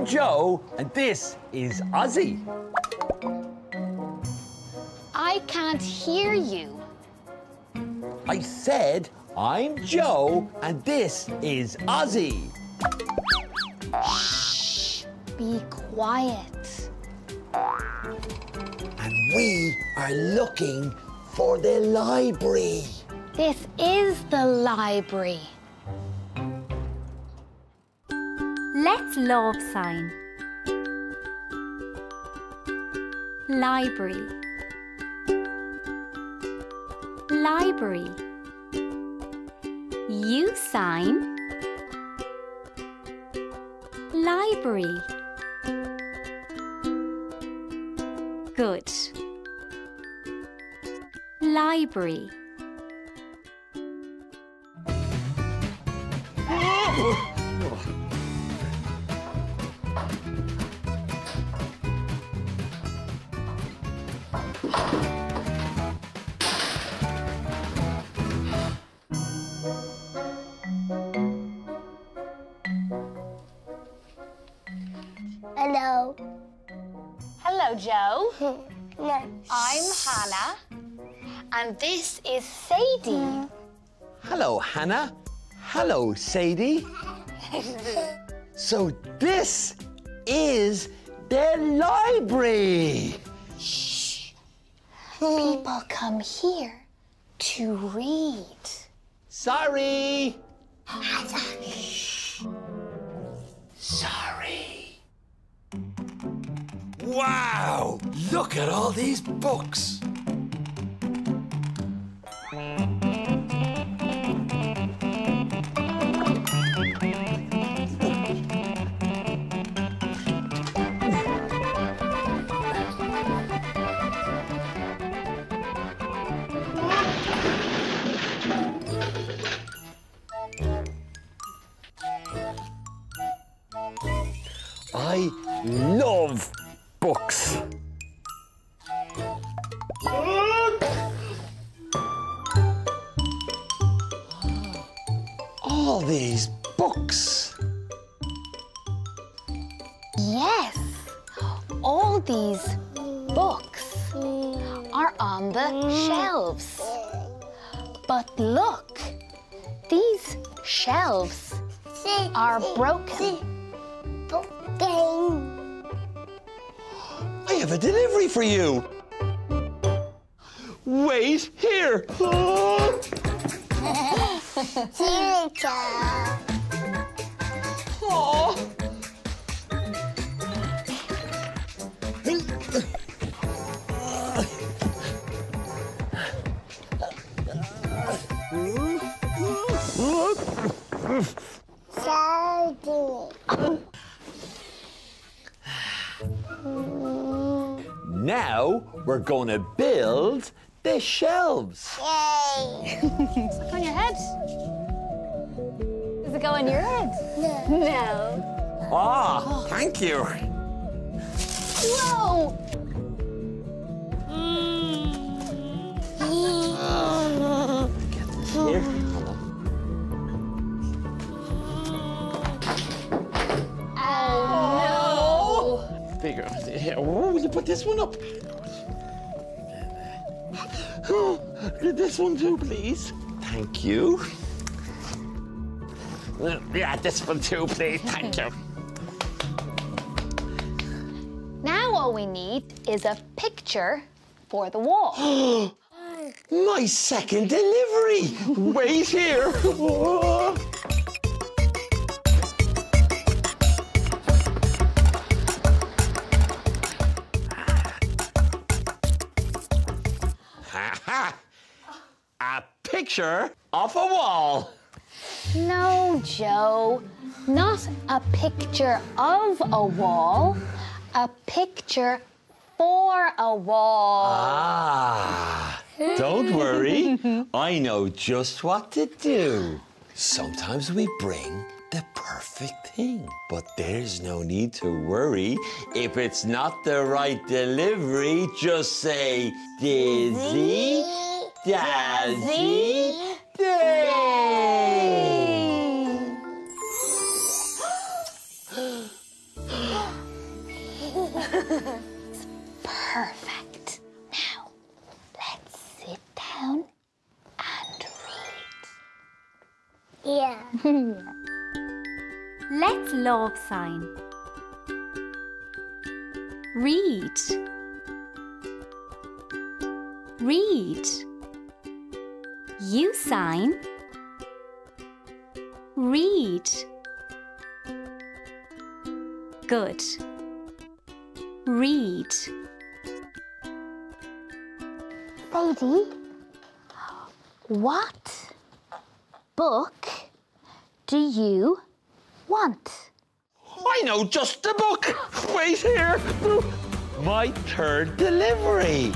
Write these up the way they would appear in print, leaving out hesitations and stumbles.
I'm Joe, and this is Ozzy. I can't hear you. I said I'm Joe, and this is Ozzy. Shh, be quiet. And we are looking for the library. This is the library. Let's love sign. Library. Library. You sign. Library. Good. Library. Hello. Hello, Joe. No. I'm Hannah. And this is Sadie. Hello, Hannah. Hello, Sadie. So this is the library. Shh. People come here to read. Sorry. Sorry. Wow! Look at all these books. I love books. All these books. Yes, all these books are on the shelves. But look, these shelves are broken. I have a delivery for you. Wait here. Oh. Now we're going to build the shelves. Yay! Does it go on your head? Does it go on your head? No. Ah, thank you. Whoa! Get this here. Hold on. Oh, Bigger. Here. Oh, will you put this one up? Oh, this one too, please. Thank you. Yeah, this one too, please. Thank you. Now all we need is a picture for the wall. My second delivery. Wait here. Oh. Ha-ha. A picture of a wall. No, Joe, not a picture of a wall, a picture for a wall. Ah, don't worry. I know just what to do. Sometimes we bring the perfect thing, but there's no need to worry. If it's not the right delivery, just say, Dizzy, Dazzy, Day. Perfect. Now, let's sit down and read. Yeah. Let's love sign. Read. Read. You sign. Read. Good. Read. Sadie, what book do you want? I know just the book. Wait here. My third delivery.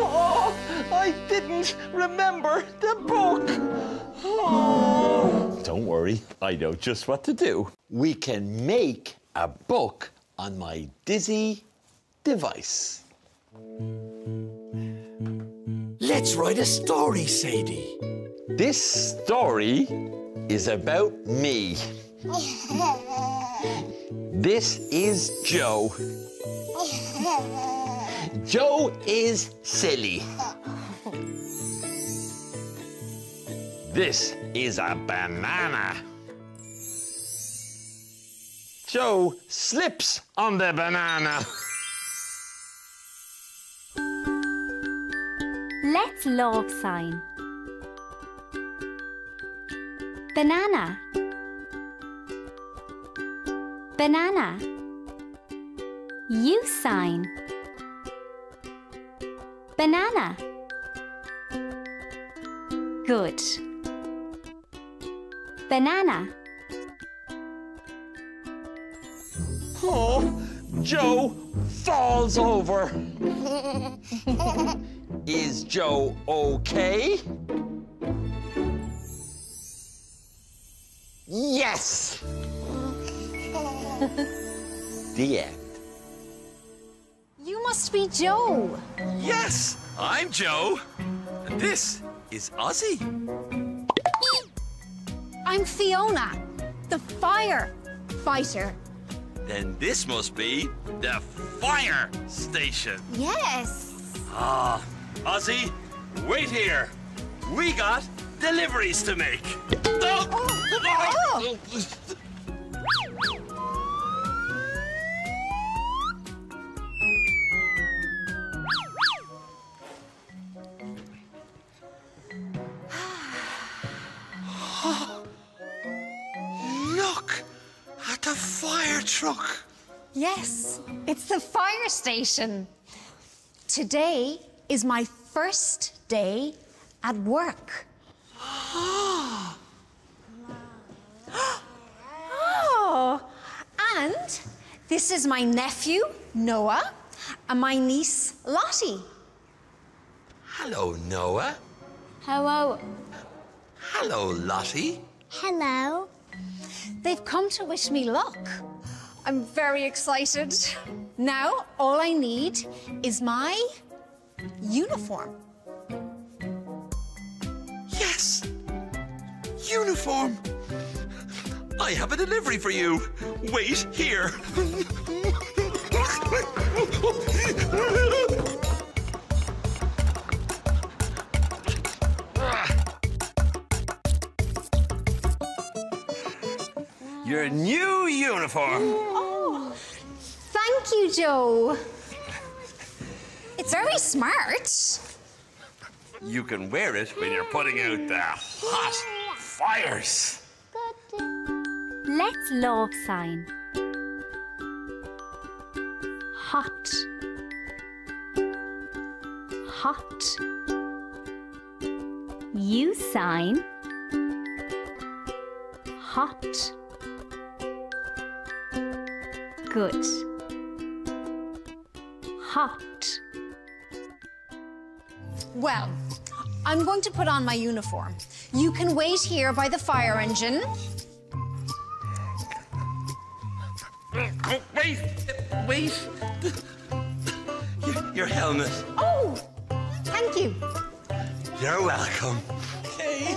Oh, I didn't remember the book. Oh. Don't worry, I know just what to do. We can make a book on my Dizzy device. Let's write a story, Sadie. This story is about me. This is Joe. Joe is silly. This is a banana. Joe slips on the banana. Let's love sign. Banana. Banana. You sign. Banana. Good. Banana. Oh, Joe falls over. Is Joe okay? Yes! The end. You must be Joe. Yes, I'm Joe. And this is Ozzy. I'm Fiona, the firefighter. Then this must be the fire station. Yes. Ah, Ozzy, wait here. We got deliveries to make. Look at the fire truck. Yes, it's the fire station. Today is my first day at work. Oh, and this is my nephew, Noah, and my niece, Lottie. Hello, Noah. Hello. Hello, Lottie. Hello. They've come to wish me luck. I'm very excited. Now, all I need is my uniform. Yes, uniform. I have a delivery for you. Wait here. Your new uniform. Oh, thank you, Joe. It's very smart. You can wear it when you're putting out the hot fires. Let's love sign. Hot. Hot. You sign. Hot. Good. Hot. Well, I'm going to put on my uniform. You can wait here by the fire engine. Wait. your helmet. Oh, thank you. You're welcome. Okay.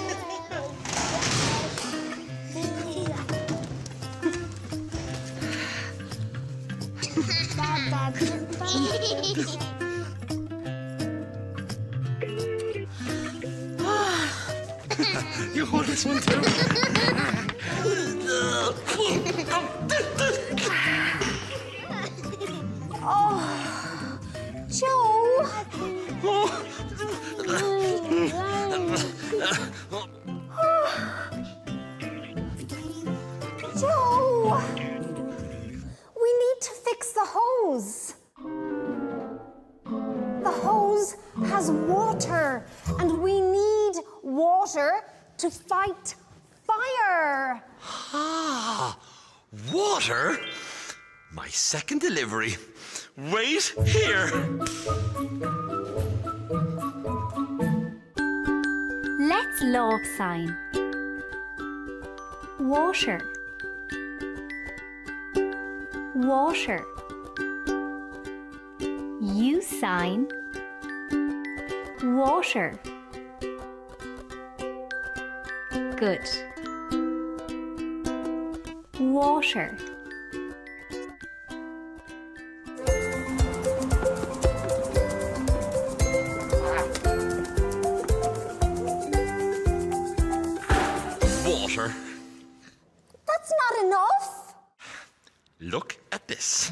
You hold this one too. Oh, Joe. Joe, we need to fix the hose. The hose has water, and we need water to fight fire. Ah, water? My second delivery. Right here. Let's love sign. Water. Water. Use sign. Water. Good. Water. Water. That's not enough. Look at this.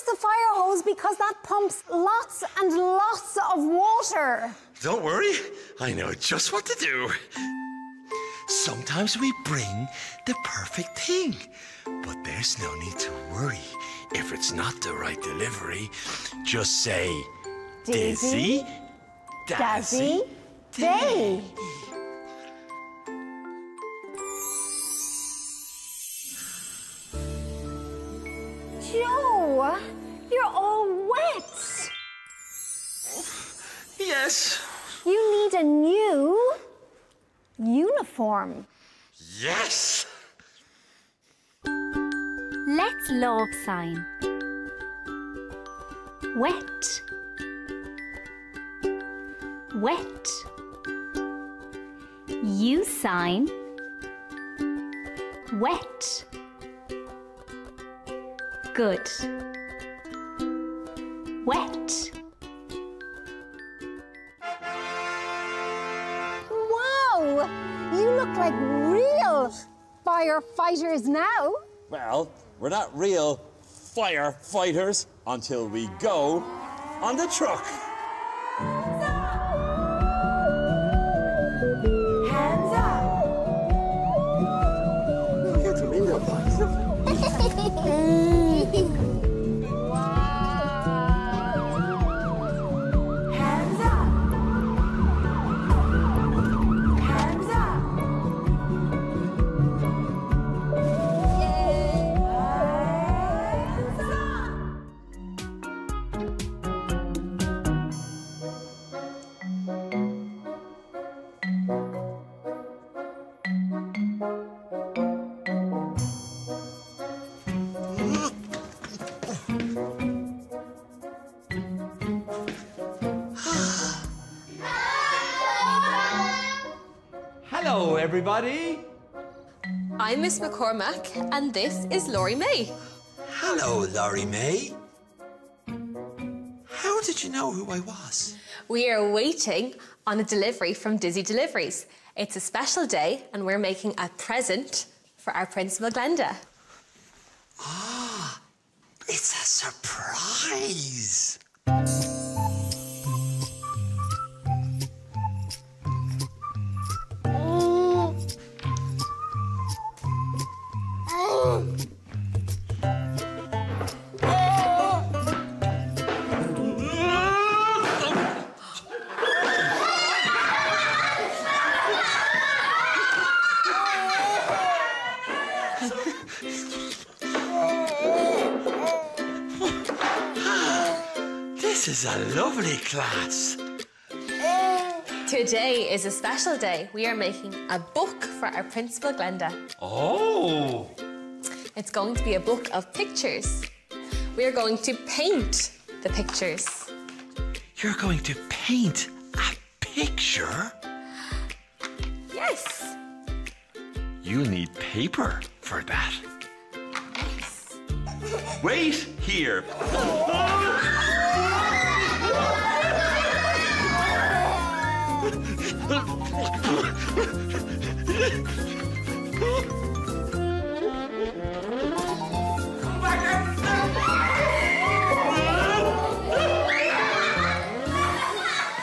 The fire hose because that pumps lots and lots of water. Don't worry, I know just what to do. Sometimes we bring the perfect thing, but there's no need to worry if it's not the right delivery. Just say, Dizzy, Dazzy, Day. Joe, you're all wet. Yes. You need a new uniform. Yes. Let's love sign. Wet. Wet. Use sign. Wet. Good. Wet. Wow! You look like real firefighters now. Well, we're not real firefighters until we go on the truck. Hands up! Get them in there, boys. Hands up! Hands up! Hello, everybody. I'm Miss McCormack, and this is Laurie May. Hello, Laurie May. How did you know who I was? We are waiting on a delivery from Dizzy Deliveries. It's a special day, and we're making a present for our Principal Glenda. Ah, it's a surprise. This is a lovely class. Today is a special day. We are making a book for our Principal Glenda. Oh! It's going to be a book of pictures. We are going to paint the pictures. You're going to paint a picture? Yes. You need paper for that. Yes. Wait here.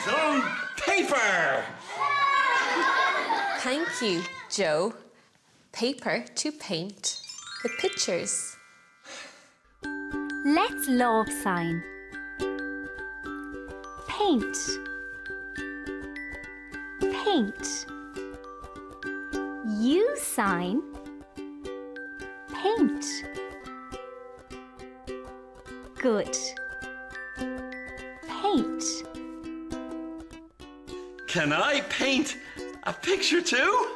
Some paper. Thank you, Joe. Paper to paint the pictures. Let's love sign. Paint. Paint. You sign. Paint. Good. Paint. Can I paint a picture too?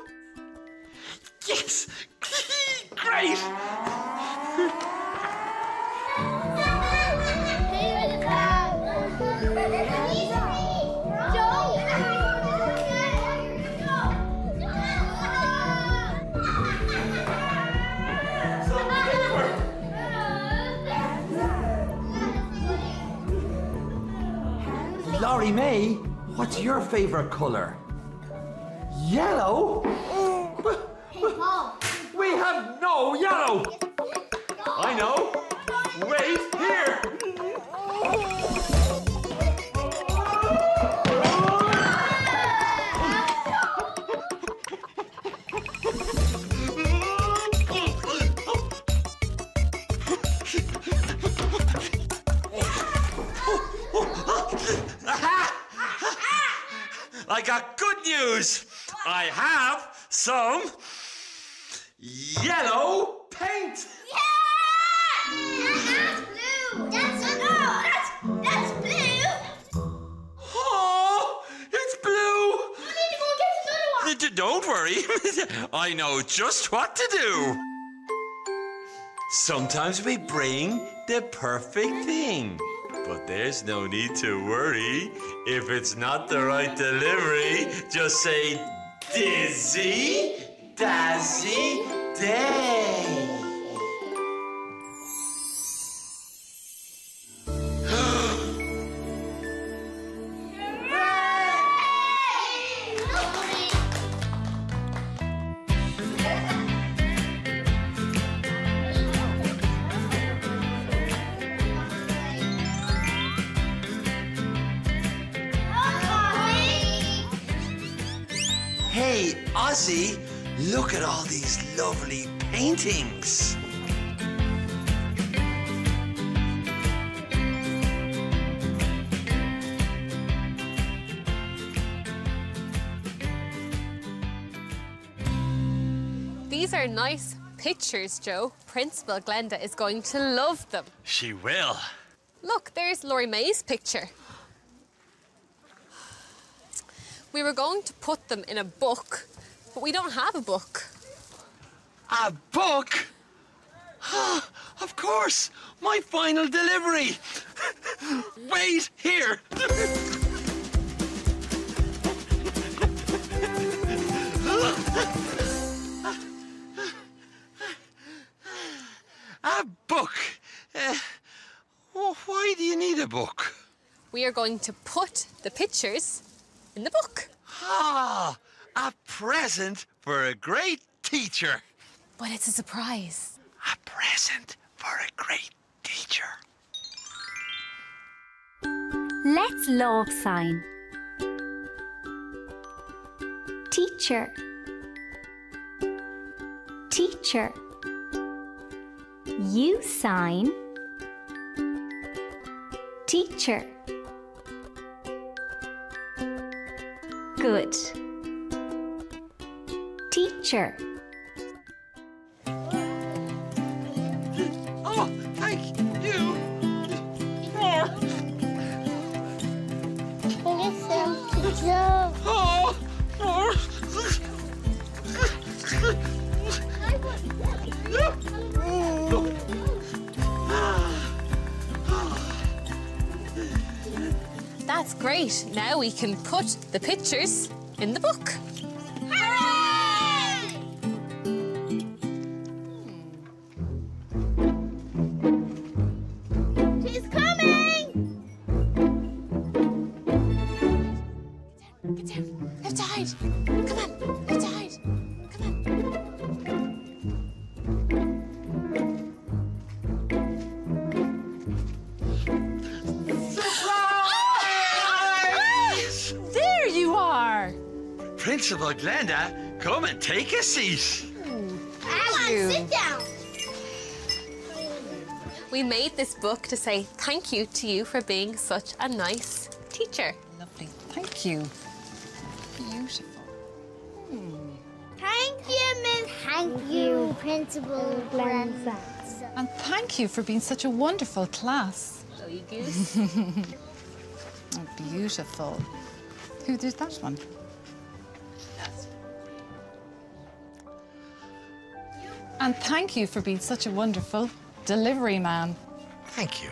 Yes! Great! Laurie May, what's your favorite color? Yellow? We have no yellow! I know. Wait here. I got good news. I have some yellow paint. That's blue. Oh, it's blue. You need to go get another one. Don't worry. I know just what to do. Sometimes we bring the perfect thing. But there's no need to worry. If it's not the right delivery, just say Dizzy, Dazzy, Day. Hey, Ozzy, look at all these lovely paintings. These are nice pictures, Joe. Principal Glenda is going to love them. She will. Look, there's Laurie May's picture. We were going to put them in a book, but we don't have a book. A book? Of course, my final delivery. Wait here. A book? Why do you need a book? We are going to put the pictures in the book. Ah, a present for a great teacher. But it's a surprise. A present for a great teacher. Let's love sign. Teacher. Teacher. You sign. Teacher. Good. Teacher. That's great. Now we can put the pictures in the book. Hooray! She's coming! Get down. Left side. Come on. Left side. Come on. Surprise! There you are. Principal Glenda, come and take a seat. Come on, sit down. We made this book to say thank you to you for being such a nice teacher. Lovely. Thank you. Beautiful. Thank you, Miss. Thank you, Principal Glenda. And thank you for being such a wonderful class. So you goose. Oh, beautiful. Who did that one? And thank you for being such a wonderful delivery man. Thank you.